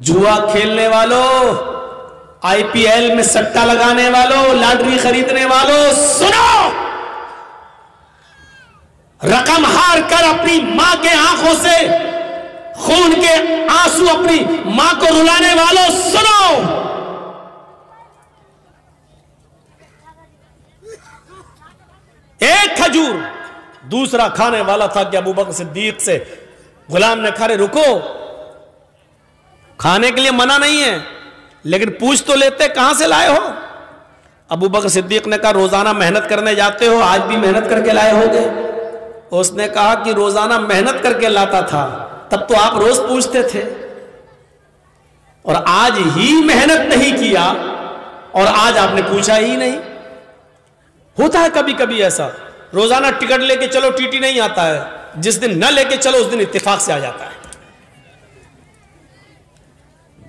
जुआ खेलने वालों, आईपीएल में सट्टा लगाने वालों, लॉटरी खरीदने वालों, सुनो, रकम हार कर अपनी मां के आंखों से खून के आंसू अपनी मां को रुलाने वालों, सुनो, एक खजूर दूसरा खाने वाला था कि अबू बकर सिद्दीक से गुलाम ने कहा, रुको, खाने के लिए मना नहीं है लेकिन पूछ तो लेते कहां से लाए हो। अबू बकर सिद्दीक ने कहा, रोजाना मेहनत करने जाते हो, आज भी मेहनत करके लाए होगे। उसने कहा कि रोजाना मेहनत करके लाता था तब तो आप रोज पूछते थे, और आज ही मेहनत नहीं किया और आज आपने पूछा ही नहीं। होता है कभी कभी ऐसा, रोजाना टिकट लेके चलो टीटी नहीं आता है, जिस दिन न लेके चलो उस दिन इत्तेफाक से आ जाता है।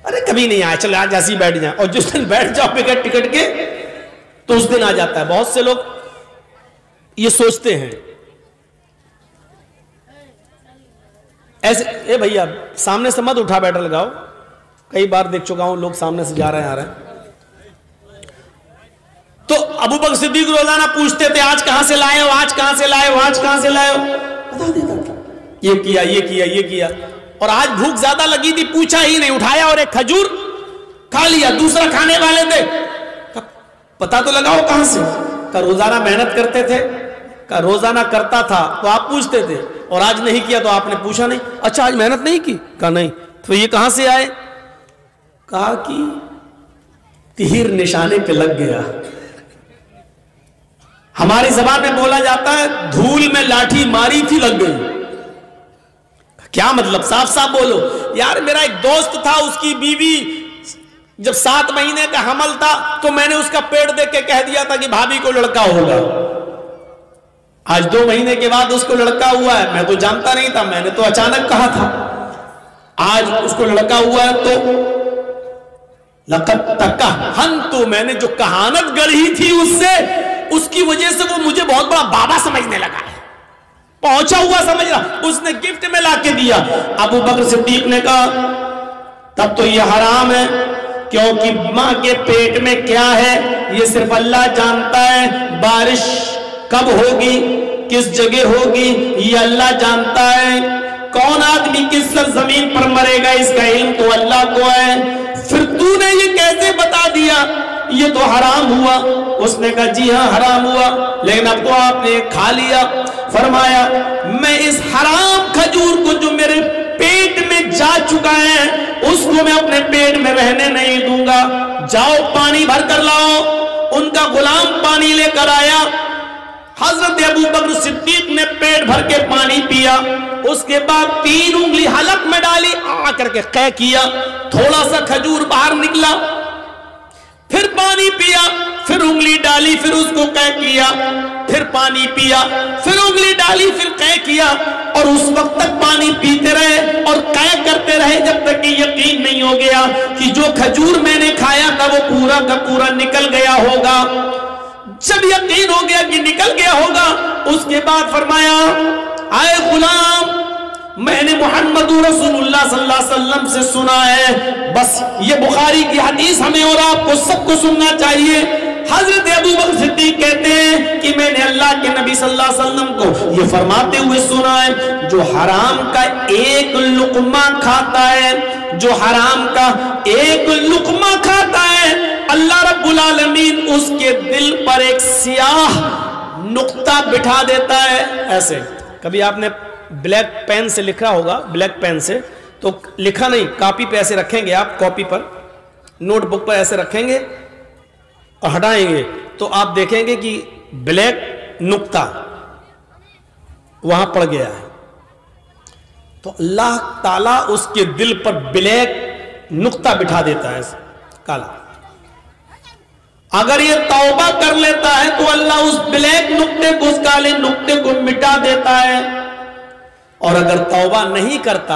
अरे कभी नहीं आया, चलो आज ऐसे ही बैठ जाए, और जिस दिन बैठ जाओ बगैर टिकट के तो उस दिन आ जाता है। बहुत से लोग ये सोचते हैं ऐसे। ए भैया सामने से मत उठा बैठा लगाओ, कई बार देख चुका हूं लोग सामने से जा रहे हैं आ रहे हैं। तो अबू बकर सिद्दीक रोजाना पूछते थे, आज कहां से लाए हो, आज कहां से लाए हो, आज कहां से लाए हो, बता देता था, ये किया ये किया ये किया। और आज भूख ज्यादा लगी थी, पूछा ही नहीं, उठाया और एक खजूर खा लिया। दूसरा खाने वाले थे, पता तो लगाओ कहां से। का रोजाना मेहनत करते थे, का रोजाना करता था तो आप पूछते थे, और आज नहीं किया तो आपने पूछा नहीं। अच्छा आज मेहनत नहीं की, कहा नहीं, तो ये कहां से आए। कहा कि तीर निशाने पे लग गया। हमारी जबान में बोला जाता है, धूल में लाठी मारी थी लग गई। क्या मतलब, साफ साफ बोलो। यार मेरा एक दोस्त था, उसकी बीवी जब 7 महीने का हमल था तो मैंने उसका पेट देख के कह दिया था कि भाभी को लड़का होगा। आज 2 महीने के बाद उसको लड़का हुआ है। मैं तो जानता नहीं था, मैंने तो अचानक कहा था। आज उसको लड़का हुआ है तो लक़द तकहन, तो मैंने जो कहानत गढ़ी थी उससे, उसकी वजह से वो मुझे बहुत बड़ा बाबा समझने लगा है, पहुंचा हुआ समझ रहा। उसने गिफ्ट में लाके दिया। अबू बकर सिद्दीक ने कहा, तब तो ये हराम है, क्योंकि मां के पेट में क्या है ये सिर्फ अल्लाह जानता है। बारिश कब होगी, किस जगह होगी, ये अल्लाह जानता है। कौन आदमी किस जमीन पर मरेगा, इसका इल्म तो अल्लाह को है। फिर तूने ये कैसे बता दिया ये तो हराम हुआ। उसने कहा, जी हाँ हराम हुआ, लेकिन अब तो आपने खा लिया। फरमाया, मैं इस हराम खजूर को जो मेरे पेट में जा चुका है उसको मैं अपने पेट में रहने नहीं दूंगा। जाओ पानी भर कर लाओ। उनका गुलाम पानी लेकर आया। हजरत अबू बकर सिद्दीक ने पेट भर के पानी पिया। उसके बाद 3 उंगली हलक में डाली, आ करके कै किया, थोड़ा सा खजूर बाहर निकला, फिर पानी पिया, फिर उंगली डाली, फिर उसको कै किया, फिर पानी पिया, फिर उंगली डाली, फिर कै किया, और उस वक्त तक पानी पीते रहे और कै करते रहे जब तक कि यकीन नहीं हो गया कि जो खजूर मैंने खाया था वो पूरा का पूरा निकल गया होगा। जब यकीन हो गया कि निकल गया होगा, उसके बाद फरमाया, आए गुलाम, मैंने मुहम्मद रसूलुल्लाह सल्लल्लाहु अलैहि वसल्लम से सुना है। बस ये बुखारी की हदीस हमें और आपको सबको सुनना चाहिए। हजरत अबू बकर सिद्दीक कहते हैं कि मैंने अल्लाह के नबी सल्लल्लाहु अलैहि वसल्लम को ये फरमाते हुए सुना है, जो हराम का एक लुकमा खाता है, जो हराम का एक लुकमा खाता है, अल्लाह रब्बुल आलमीन उसके दिल पर एक सियाह नुक्ता बिठा देता है। ऐसे कभी आपने ब्लैक पेन से लिखा होगा, ब्लैक पेन से तो लिखा नहीं, कॉपी पे ऐसे रखेंगे आप, कॉपी पर, नोटबुक पर ऐसे रखेंगे और हटाएंगे तो आप देखेंगे कि ब्लैक नुक्ता वहां पड़ गया है। तो अल्लाह ताला उसके दिल पर ब्लैक नुक्ता बिठा देता है, काला। अगर ये तौबा कर लेता है तो अल्लाह उस ब्लैक नुक्ते को, उस काले नुक्ते को मिटा देता है। और अगर तौबा नहीं करता,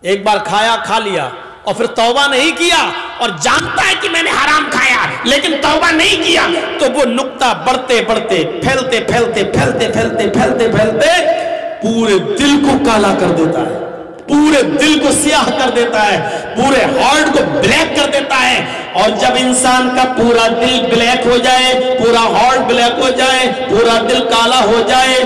एक बार खाया, खा लिया, और फिर तौबा नहीं किया और जानता है कि मैंने हराम खाया लेकिन तौबा नहीं किया, तो वो नुक्ता बढ़ते बढ़ते फैलते फैलते फैलते फैलते फैलते फैलते पूरे दिल को काला कर देता है। पूरे दिल को स्याह कर देता है, पूरे हार्ट को ब्लैक कर देता है। और जब इंसान का पूरा दिल ब्लैक हो जाए, पूरा हार्ट ब्लैक हो जाए, पूरा दिल काला हो जाए,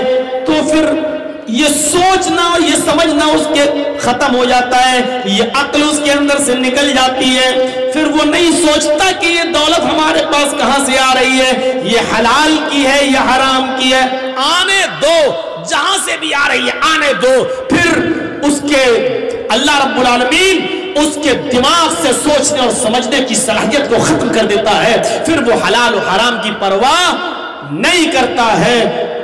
तो फिर ये सोचना और ये समझना उसके खत्म हो जाता है, ये अक्ल उसके अंदर से निकल जाती है। फिर वो नहीं सोचता कि ये दौलत हमारे पास कहां से आ रही है, ये हलाल की है या हराम की है, आने दो, जहां से भी आ रही है आने दो। फिर उसके अल्लाह रब्बुल आलमीन उसके दिमाग से सोचने और समझने की सलाहियत को खत्म कर देता है। फिर वो हलाल और हराम की परवाह नहीं करता है।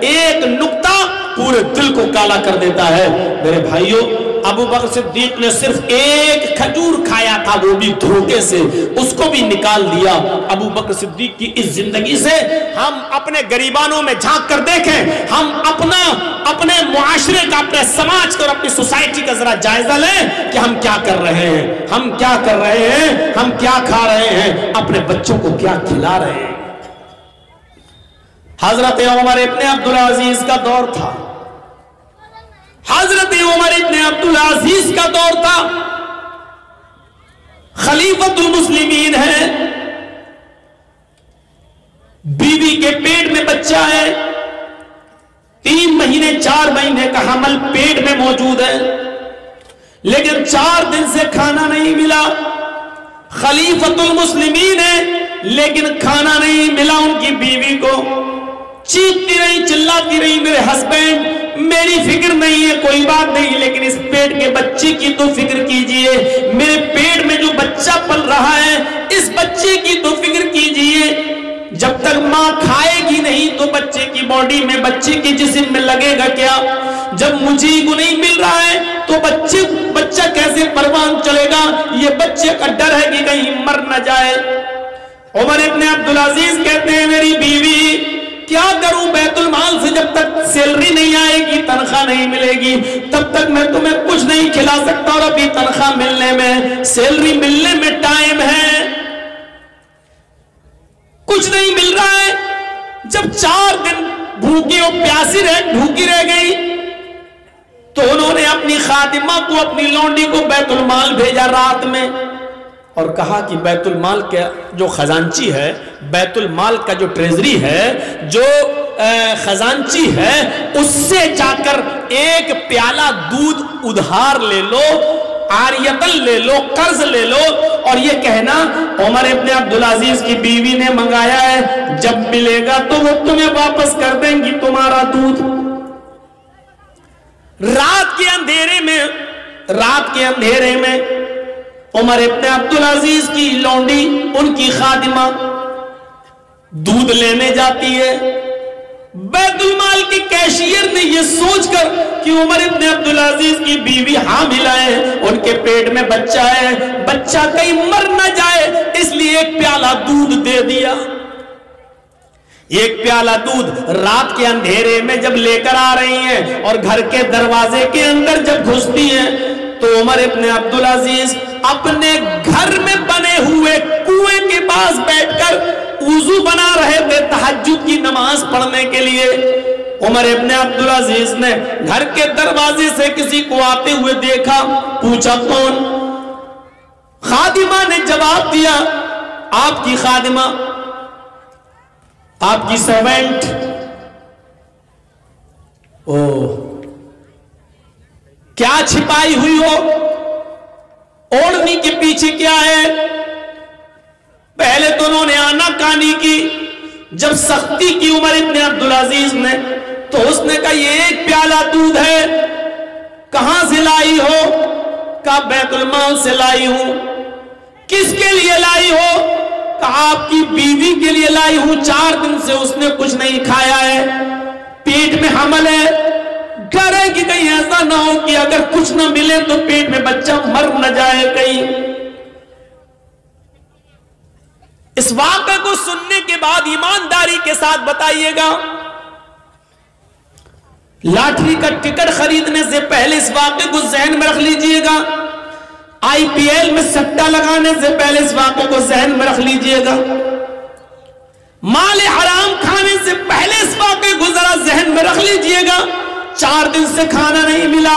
एक नुक्ता पूरे दिल को काला कर देता है। मेरे भाइयों, अबू बकर सिद्दीक ने सिर्फ एक खजूर खाया था, वो भी धोखे से, उसको भी निकाल दिया। अबू बकर सिद्दीक की इस जिंदगी से हम अपने गरीबानों में झांक कर देखें, हम अपने मुआशरे का, अपने समाज का और अपनी सोसाइटी का जरा जायजा लें कि हम क्या कर रहे हैं, हम क्या कर रहे हैं, हम क्या खा रहे हैं, अपने बच्चों को क्या खिला रहे हैं। हजरत उमर इब्ने अब्दुल अजीज का दौर था, हजरत उमर इब्ने अब्दुल अजीज का दौर था, खलीफतुल मुस्लिमीन है, बीवी के पेट में बच्चा है, 3 महीने 4 महीने का हमल पेट में मौजूद है, लेकिन 4 दिन से खाना नहीं मिला। खलीफतुल मुस्लिमीन है लेकिन खाना नहीं मिला उनकी बीवी को। चीखती रही, चिल्लाती रही, मेरे हस्बैंड, मेरी फिक्र नहीं है, कोई बात नहीं, लेकिन इस पेट के बच्चे की तो फिक्र कीजिए, मेरे पेट में जो बच्चा पल रहा है इस बच्चे की तो फिक्र कीजिए। जब तक माँ खाएगी नहीं तो बच्चे की बॉडी में, बच्चे के जिस्म में लगेगा क्या? जब मुझे को नहीं मिल रहा है तो बच्चा कैसे परवान चलेगा? ये बच्चे का डर है कि कहीं मर न जाए। उमर इब्ने अब्दुल अजीज कहते हैं, मेरी बीवी, क्या करूं, बैतुल माल से जब तक सैलरी नहीं आएगी, तनख्वाह नहीं मिलेगी, तब तक मैं तुम्हें कुछ नहीं खिला सकता, और अभी तनख्वाह मिलने में, सैलरी मिलने में टाइम है, कुछ नहीं मिल रहा है। जब 4 दिन भूखी और प्यासी भूखी रह गई तो उन्होंने अपनी खादिमा को, अपनी लौंडी को बैतुल माल भेजा रात में और कहा कि बैतुल माल का जो खजांची है, बैतुल माल का जो ट्रेजरी है, जो खजांची है, उससे जाकर 1 प्याला दूध उधार ले लो, आरियतन ले लो, कर्ज ले लो, और ये कहना उमर इब्ने अब्दुल अजीज की बीवी ने मंगाया है, जब मिलेगा तो वो तुम्हें वापस कर देंगी तुम्हारा दूध। रात के अंधेरे में उमर इब्ने अब्दुल अजीज की लौंडी, उनकी खादिमा दूध लेने जाती है। बैतुल माल की कैशियर ने यह सोचकर कि उमर इब्ने अब्दुल अजीज की बीवी हामिल है, उनके पेट में बच्चा है, बच्चा कहीं मर न जाए, इसलिए 1 प्याला दूध दे दिया। 1 प्याला दूध रात के अंधेरे में जब लेकर आ रही हैं और घर के दरवाजे के अंदर जब घुसती हैं तो उमर इब्ने अब्दुल अजीज अपने घर में बने हुए कुएं के पास बैठकर वुजू बना रहे थे तहज्जुद की नमाज पढ़ने के लिए। उमर इब्ने अब्दुल अजीज ने घर के दरवाजे से किसी को आते हुए देखा, पूछा कौन? खादिमा ने जवाब दिया, आपकी खादिमा, आपकी सर्वेंट। ओ, क्या छिपाई हुई हो? ओढ़नी के पीछे क्या है? पहले तो उन्होंने आनाकानी की, जब सख्ती की उमर इब्ने अब्दुल अजीज ने, तो उसने कहा ये 1 प्याला दूध है, कहां से लाई हो? कहा बैतुल माल से लाई हूं। किसके लिए लाई हो? कहा आपकी बीवी के लिए लाई हूं, 4 दिन से उसने कुछ नहीं खाया है, पेट में हमल है, डर है कि कहीं ऐसा ना हो कि अगर कुछ ना मिले तो पेट में बच्चा मर न जाए कहीं। इस वाक़े को सुनने के बाद ईमानदारी के साथ बताइएगा, लॉटरी का टिकट खरीदने से पहले इस वाक़े को ज़हन में रख लीजिएगा, IPL में सट्टा लगाने से पहले इस वाक़े को ज़हन में रख लीजिएगा, माल हराम खाने से पहले इस वाक़े को जरा ज़हन में रख लीजिएगा। 4 दिन से खाना नहीं मिला,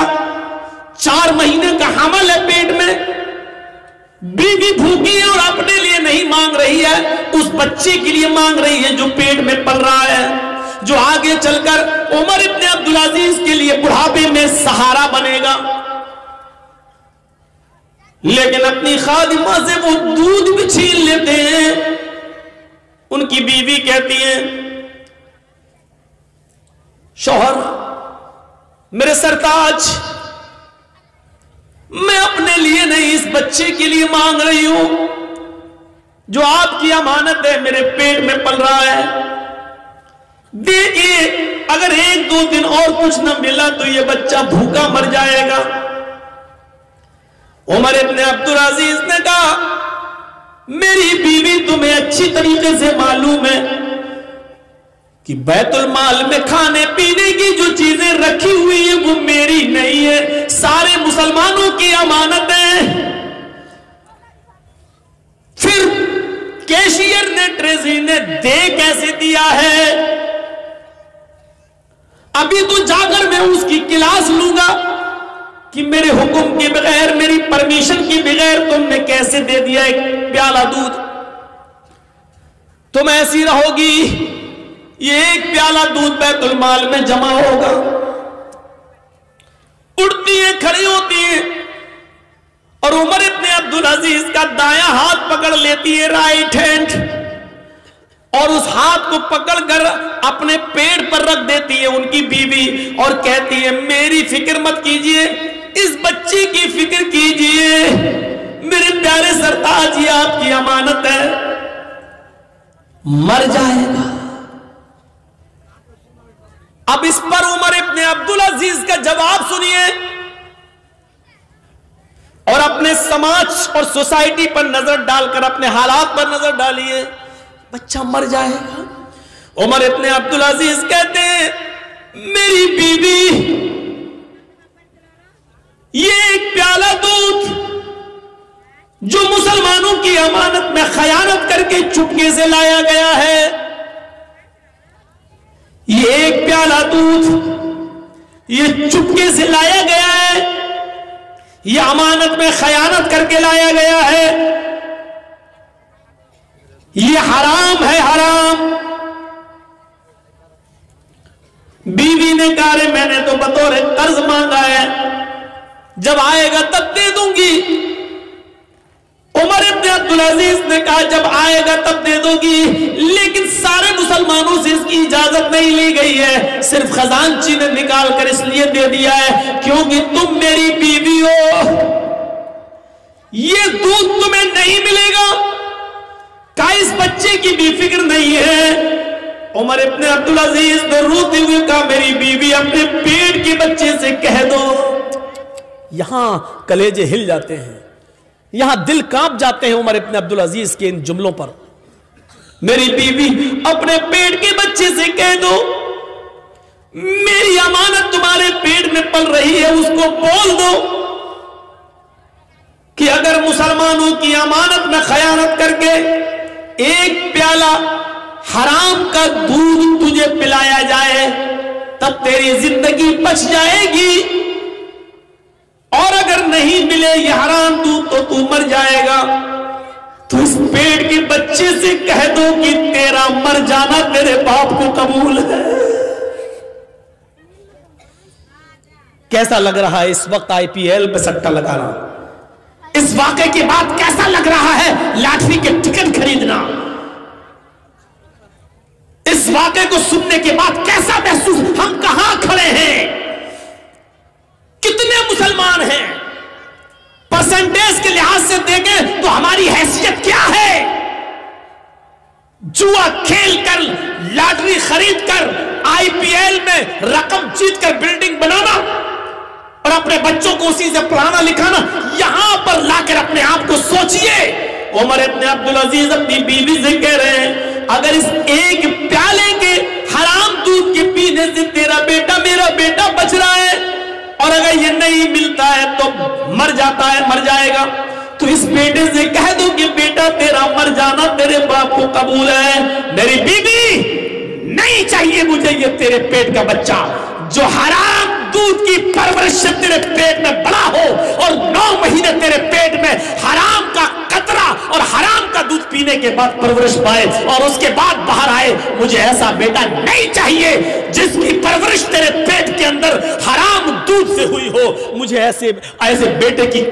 4 महीने का हमल है पेट में, बीवी भूखी है और अपने लिए नहीं मांग रही है, उस बच्चे के लिए मांग रही है जो पेट में पल रहा है, जो आगे चलकर उमर इब्न अब्दुल अजीज के लिए बुढ़ापे में सहारा बनेगा। लेकिन अपनी खादिमा से वो दूध भी छीन लेते हैं। उनकी बीवी कहती है, शौहर मेरे सरताज, मैं अपने लिए नहीं इस बच्चे के लिए मांग रही हूं जो आपकी अमानत है, मेरे पेट में पल रहा है। देखिए अगर 1-2 दिन और कुछ न मिला तो ये बच्चा भूखा मर जाएगा। उमर इब्न अब्दुल अजीज ने कहा, मेरी बीवी तुम्हें अच्छी तरीके से मालूम है कि बैतुल माल में खाने पीने की जो चीजें रखी हुई है वो मेरी नहीं है, सारे मुसलमानों की अमानत है। फिर कैशियर ने, ट्रेजरी ने दे कैसे दिया है? अभी तो जाकर मैं उसकी क्लास लूंगा कि मेरे हुक्म के बगैर, मेरी परमिशन के बगैर तुमने कैसे दे दिया एक प्याला दूध। तुम ऐसी रहोगी, ये एक प्याला दूध बैतुल माल में जमा होगा। उठती है, खड़ी होती है और उमर इब्न अब्दुल अजीज का दायां हाथ पकड़ लेती है, राइट हैंड, और उस हाथ को पकड़कर अपने पेट पर रख देती है उनकी बीवी और कहती है, मेरी फिक्र मत कीजिए, इस बच्चे की फिक्र कीजिए, मेरे प्यारे सरताज ये आपकी अमानत है, मर जाएगा। अब इस पर उमर इब्न अब्दुल अजीज का जवाब सुनिए और अपने समाज और सोसाइटी पर नजर डालकर अपने हालात पर नजर डालिए। बच्चा मर जाएगा। उमर इब्न अब्दुल अजीज कहते हैं, मेरी बीवी ये एक प्याला दूध जो मुसलमानों की अमानत में खयानत करके चुपके से लाया गया है, ये एक प्याला दूध ये चुपके से लाया गया है, ये अमानत में खयानत करके लाया गया है, ये हराम है, हराम। बीवी ने कहा, रे मैंने तो बतौर कर्ज मांगा है, जब आएगा तब दे दूंगी। उमर इब्न अब्दुल अजीज ने कहा, जब आएगा तब दे दोगी, लेकिन सारे मुसलमानों से इसकी इजाजत नहीं ली गई है, सिर्फ खजानची ने निकाल कर इसलिए दे दिया है क्योंकि तुम मेरी बीवी हो, ये दूध तुम्हें नहीं मिलेगा। का इस बच्चे की भी फिक्र नहीं है। उमर इब्न अब्दुल अजीज ने रोते हुए कहा, मेरी बीवी अपने पेट के बच्चे से कह दो। यहां कलेजे हिल जाते हैं, यहां दिल कांप जाते हैं उमर इब्न अब्दुल अजीज के इन जुमलों पर। मेरी बीवी अपने पेट के बच्चे से कह दो, मेरी अमानत तुम्हारे पेट में पल रही है, उसको बोल दो कि अगर मुसलमानों की अमानत में खयानत करके एक प्याला हराम का दूध तुझे पिलाया जाए तब तेरी जिंदगी बच जाएगी, और अगर नहीं मिले ये हराम दूध तो तू मर जाएगा। तो इस पेट के बच्चे से कह दो कि तेरा मर जाना तेरे बाप को कबूल है। कैसा लग रहा है इस वक्त IPL पे सट्टा लगाना? इस वाकये के बाद कैसा लग रहा है लॉटरी के टिकट खरीदना? इस वाकये को सुनने के बाद कैसा महसूस, हम कहां खड़े हैं? कितने मुसलमान हैं? परसेंटेज के लिहाज से देखें तो हमारी हैसियत क्या है? जुआ खेल कर, लॉटरी खरीद कर, IPL में रकम जीत कर बिल्डिंग बनाना और अपने बच्चों को उसी से पढ़ाना लिखाना, यहां पर लाकर अपने आप को सोचिए। उमर इब्न अब्दुल अजीज अपनी बीवी से कह रहे हैं, अगर इस एक प्याले के हराम दूध के पीने से तेरा बेटा, मेरा बेटा बच रहा है, और अगर ये नहीं मिलता है तो मर जाता है, मर जाएगा, तो इस बेटे से कह दो कि बेटा तेरा मर जाना तेरे बाप को कबूल है। मेरी बीवी, नहीं चाहिए मुझे ये तेरे पेट का बच्चा जो हराम دودھ کی پرورش سے تیرے پیٹ میں بڑا ہو اور 9 مہینے تیرے پیٹ میں حرام کا قطرہ اور حرام کا دودھ پینے کے بعد پرورش پائے اور اس کے بعد باہر آئے. مجھے ایسا بیٹا نہیں چاہیے جس کی پرورش تیرے پیٹ کے اندر حرام دودھ سے ہوئی ہو. مجھے ایسے بیٹے کی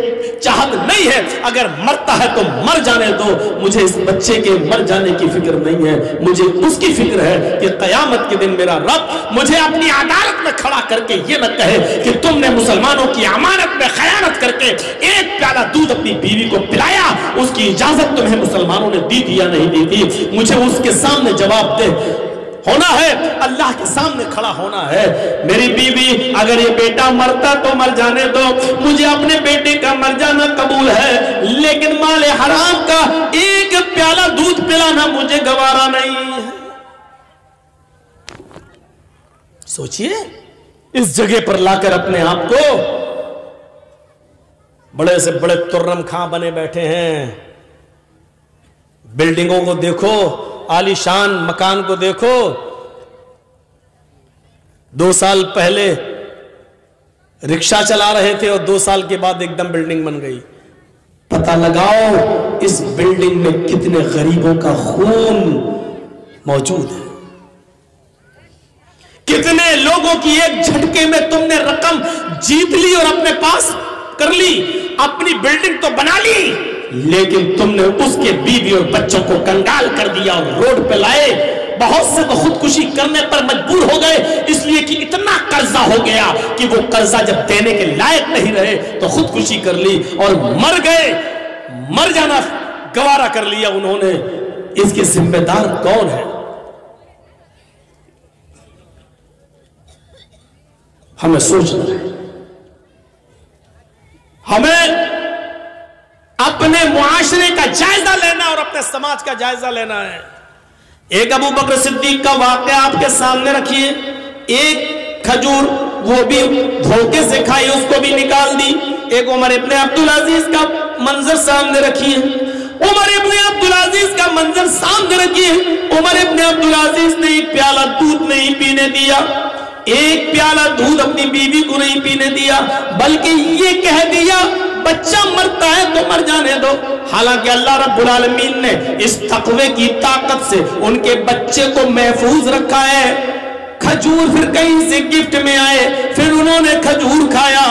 چاہت نہیں ہے. اگر مرتا ہے تو مر جانے دو. مجھے اس بچے کے مر جانے کی فکر نہیں ہے. مجھے اس کی فکر ہے کہ قیامت کے دن میرا رب مجھے اپنی عدالت میں کھڑا کر کے یہ نہ کہے کہ تم نے مسلمانوں کی امانت میں خیانت کر کے ایک پیالہ دودھ اپنی بیوی کو پلایا. اس کی اجازت تمہیں مسلمانوں نے دی تھی یا نہیں دی تھی؟ مجھے اس کے سامنے جواب دے. ہونا ہے اللہ کے سامنے کھڑا ہونا ہے. میری بیوی اگر یہ بیٹا مرتا تو مر جانے دو. مجھے اپنے بیٹے کا مر جانا قبول ہے, لیکن مال حرام کا ایک پیالہ دودھ پلانا مجھے گوارا نہیں ہے. سوچئے اس جگہ پر لا کر اپنے آپ کو بڑے سے بڑے ترم خاں بنے بیٹھے ہیں. بلڈنگوں کو دیکھو, عالی شان مکان کو دیکھو. 2 سال پہلے رکشہ چلا رہے تھے اور 2 سال کے بعد ایک دم بلڈنگ بن گئی. پتہ لگاؤ اس بلڈنگ میں کتنے غریبوں کا خون موجود ہے. کتنے لوگوں کی ایک جھٹکے میں تم نے رقم جیت لی اور اپنے پاس کر لی. اپنی بلڈنگ تو بنا لی, لیکن تم نے اس کے بیوی اور بچوں کو کنگال کر دیا اور روڈ پہ لائے. بہت سے تو خودکشی کرنے پر مجبور ہو گئے اس لیے کہ اتنا قرضہ ہو گیا کہ وہ قرضہ جب دینے کے لائق نہیں رہے تو خودکشی کر لی اور مر گئے. مر جانا گوارا کر لیا انہوں نے. اس کے ذمہ دار کون ہے؟ ہمیں سوچنا ہے. ہمیں اپنے معاشرے کا جائزہ لینا اور اپنے سماج کا جائزہ لینا ہے. ایک ابو بکر صدیق کا واقعہ آپ کے سامنے رکھیے. ایک کھجور وہ بھی دھوکے سے کھائی, اس کو بھی نکال دی. ایک عمر ابن عبدالعزیز کا منظر سامنے رکھیے. عمر ابن عبدالعزیز کا منظر سامنے رکھیے. عمر ابن عبدالعزیز نے ایک پیالہ دودھ نہیں پینے دیا. ایک پیالہ دودھ اپنی بیوی کو نہیں پینے دیا, بلکہ یہ کہہ دیا بچہ مرتا ہے تو مر جانے دو. حالانکہ اللہ رب العالمین نے اس تقوی کی طاقت سے ان کے بچے کو محفوظ رکھا ہے. کھجور پھر کہیں سے گفٹ میں آئے, پھر انہوں نے کھجور کھایا,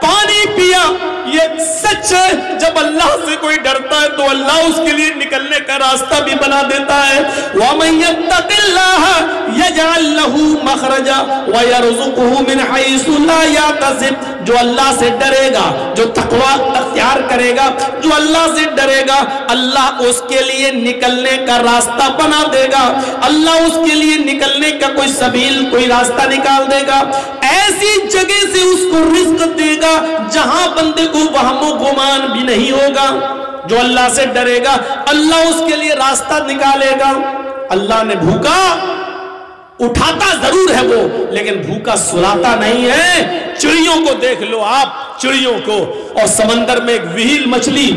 پانی پیا. یہ سچ ہے جب اللہ سے کوئی ڈرتا ہے تو اللہ اس کے لیے نکلنے کا راستہ بھی بنا دیتا ہے. وَمَن يَتَّقِ اللَّهَ يَجْعَل لَّهُ مَخْرَجًا وَيَرْزُقْهُ مِنْ حَيْثُ لَا يَحْتَسِبُ. جو اللہ سے ڈرے گا, جو تقوی اختیار کرے گا, جو اللہ سے ڈرے گا, اللہ اس کے لیے نکلنے کا راستہ بنا دے گا. اللہ اس کے لیے نکلنے کا کوئی سبیل, کوئی راستہ نکال دے گا. ایسی جگہ سے اس کو رزق دے گا جہاں بندے کو وہم و گمان بھی نہیں ہوگا. جو اللہ سے ڈرے گا اللہ اس کے لیے راستہ نکالے گا. اللہ نے بھوکا اٹھاتا ضرور ہے وہ, لیکن بھوکا سلاتا نہیں ہے. چڑیوں کو دیکھ لو آپ, چڑیوں کو. اور سمندر میں ایک وہیل مچھلی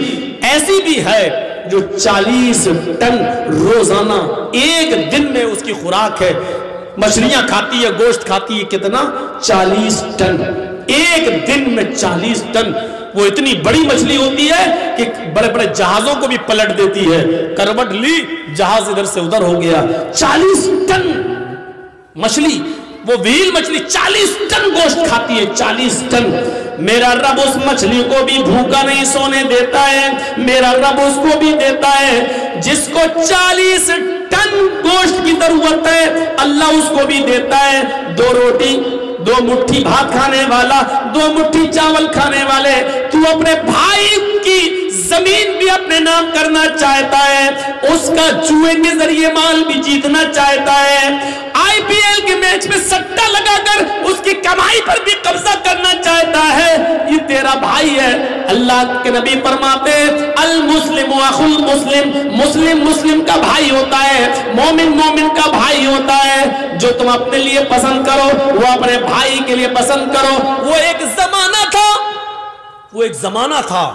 ایسی بھی ہے جو 40 ٹن روزانہ ایک دن میں اس کی خوراک ہے. مچھلیاں کھاتی ہے, گوشت کھاتی ہے, کتنا؟ 40 ٹن ایک دن میں. 40 ٹن. وہ اتنی بڑی مچھلی ہوتی ہے کہ بڑے بڑے جہازوں کو بھی پلٹ دیتی ہے. کروٹ لی, جہاز ادھر سے ادھر ہو گیا. 40 ٹن مچھلی, وہ وہیل مچھلی 40 ٹن گوشت کھاتی ہے. 40 ٹن. میرا رب اس مچھلی کو بھی بھوکا نہیں سونے دیتا ہے. میرا رب اس کو بھی دیتا ہے. جس کو 40 ٹن گوشت کی ضرورت ہے اللہ اس کو بھی دیتا ہے. 2 روٹی, 2 مٹھی بھات کھانے والا, 2 مٹھی چاول کھانے والے. تو اپنے بھائی کی زمین بھی اپنے نام کرنا چاہتا ہے, اس کا جوئے کے ذریعے مال بھی جیتنا چاہتا ہے, IPL کے میچ میں سٹا لگا کر اس کی کمائی پر بھی قبضہ کرنا چاہتا ہے. یہ تیرا بھائی ہے. اللہ کے نبی فرماتے ہیں المسلم اخو المسلم, مسلم مسلم کا بھائی ہوتا ہے, مومن مومن کا بھائی ہوتا ہے. جو تم اپنے لیے پسند کرو وہ اپنے بھائی کے لیے پسند کرو. وہ ایک زمانہ تھا